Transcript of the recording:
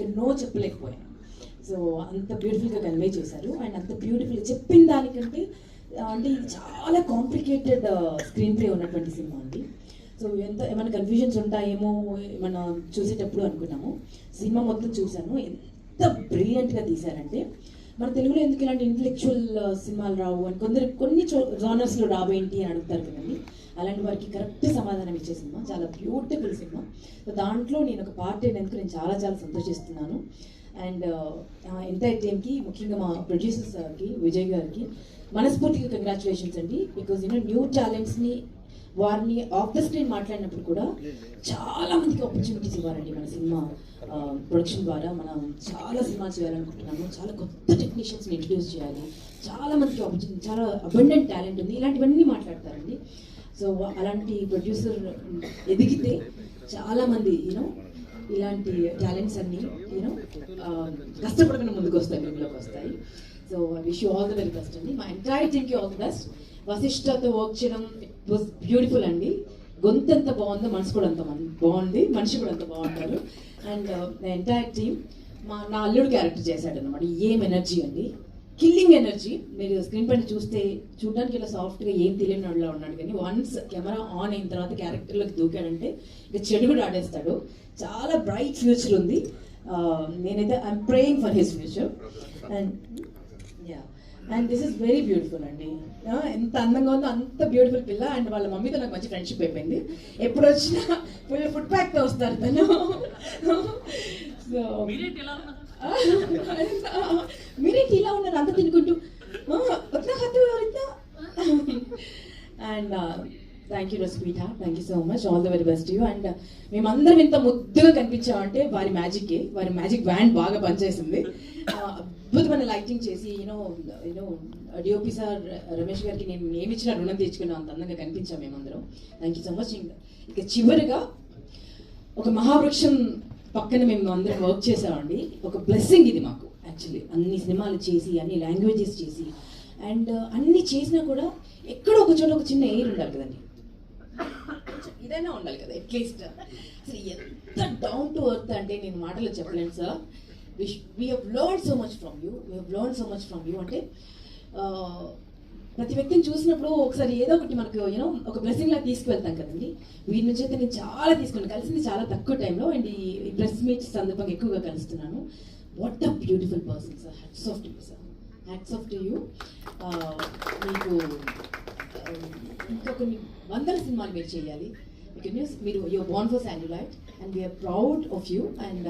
ఇక no చెప్పలేకపోయాను. So అంత బ్యూటిఫుల్గా కన్వే చేశారు. అండ్ అంత బ్యూటిఫుల్గా చెప్పిన దానికంటే అంటే ఇది చాలా కాంప్లికేటెడ్ స్క్రీన్ ప్లే ఉన్నటువంటి సినిమా అండి. సో ఏమైనా కన్ఫ్యూజన్స్ ఉంటాయేమో ఏమన్నా చూసేటప్పుడు అనుకున్నాము. సినిమా మొత్తం చూశాను. ఎంత బ్రిలియంట్గా తీశారంటే, మన తెలుగులో ఎందుకు ఇలాంటి ఇంటలెక్చువల్ సినిమాలు రావు అని కొన్ని జానర్స్లో రావేంటి అని అడుగుతారు కదండి. అలాంటి వారికి కరెక్ట్ సమాధానం ఇచ్చే సినిమా. చాలా బ్యూటిఫుల్ సినిమా. సో దాంట్లో నేను ఒక పార్ట్ అయినందుకు నేను చాలా చాలా సంతోషిస్తున్నాను. అండ్ ఎంటైర్ టీమ్కి, ముఖ్యంగా మా ప్రొడ్యూసర్స్ గారికి, విజయ్ గారికి మనస్ఫూర్తిగా కంగ్రాచులేషన్స్ అండి. బికాజ్ న్యూ టాలెంట్స్ని వారిని ఆఫ్ ద స్క్రీన్ మాట్లాడినప్పుడు కూడా చాలా మందికి ఆపర్చునిటీస్ ఇవ్వాలండి. మన సినిమా ప్రొడక్షన్ ద్వారా మనం చాలా సినిమాలు చేయాలనుకుంటున్నాము. చాలా కొత్త టెక్నీషియన్స్ని ఇంట్రడ్యూస్ చేయాలి. చాలా మందికి ఆపర్చునిటీ, చాలా అబండెంట్ టాలెంట్ ఉంది. ఇలాంటివన్నీ మాట్లాడతారండి. సో అలాంటి ప్రొడ్యూసర్ ఎదిగితే చాలామంది ఇలాంటి టాలెంట్స్ అన్నీ కష్టపడకుండా ముందుకు వస్తాయి, వెలుగులోకి వస్తాయి. So I wish you all the very best అండి. మా ఎంటైర్ టీమ్కి ఆల్ ది బెస్ట్. వశిష్ఠతో వర్క్ చేయడం ఇట్ వాజ్ బ్యూటిఫుల్ అండి. గొంతు ఎంత బాగుందో మనసు కూడా అంత బాగుంది, మనిషి కూడా అంత బాగుంటారు. అండ్ ఎంటైర్ టీమ్, నా అల్లుడు క్యారెక్టర్ చేశాడు అనమాట. ఏం ఎనర్జీ అండి, కిల్లింగ్ ఎనర్జీ. మీరు స్క్రీన్ పైన చూడడానికి ఇలా సాఫ్ట్గా ఏం తెలియని వాళ్ళ ఉన్నాడు, కానీ వన్స్ కెమెరా ఆన్ అయిన తర్వాత క్యారెక్టర్లోకి దూకాడంటే ఇక చెడు కూడా ఆడేస్తాడు. చాలా బ్రైట్ ఫ్యూచర్ ఉంది. నేనైతే I'm praying for his future. And this is very beautiful అండి. ఎంత అందంగా ఉందో అంత బ్యూటిఫుల్ పిల్ల. అండ్ వాళ్ళ మమ్మీతో నాకు మంచి ఫ్రెండ్షిప్ అయిపోయింది. ఎప్పుడు వచ్చినా ఫుల్ ఫుడ్ ప్యాక్తో వస్తారు తను. సో మీరేంటి ఇలా ఉన్నారు అంత తినుకుంటూ and thank you sweetheart, thank you so much, all the very best you. And మేమందరం ఇంత ముద్దుగా కనిపించామంటే వారి మ్యాజిక్ బ్యాండ్ బాగా పనిచేసింది. అద్భుతమైన లైటింగ్ చేసి డిఓపి సార్ రమేష్ గారికి నేను ఏమిచ్చినా రుణం తెచ్చుకున్నాం, అంత అందంగా కనిపించాం మేమందరం. Thank you so much. ఇక చివరిగా ఒక మహావృక్షం పక్కన మేము అందరం వర్క్ చేసామండి. ఒక బ్లెస్సింగ్ ఇది మాకు యాక్చువల్లీ. అన్ని సినిమాలు చేసి, అన్ని లాంగ్వేజెస్ చేసి, అండ్ అన్ని చేసినా కూడా ఎక్కడో ఒక చోట ఒక చిన్న ఎయిర్ ఉండాలి కదండి, ఇదైనా ఉండాలి కదా అట్లీస్ట్. అసలు ఎంత డౌన్ టు ఎర్త్ అంటే నేను మాటలో చెప్పలేను sir. we have learned so much from you. అంటే ప్రతి వ్యక్తిని చూసినప్పుడు ఒకసారి ఏదో ఒకటి మనకు ఒక బ్లెస్సింగ్ లాగా తీసుకువెళ్తాం కదండి. వీరి నుంచి అయితే నేను చాలా తీసుకున్నాను, కలిసింది చాలా తక్కువ టైంలో. అండ్ ఈ ప్రెస్ మీట్ సందర్భంగా ఎక్కువగా కలుస్తున్నాను. What a beautiful person sir. Hats off to you sir, hats off to you. మీకు ఇంకా కొన్ని వందల సినిమాలు మీరు చేయాలి. మీరు you're born for spotlight and we're proud of you. And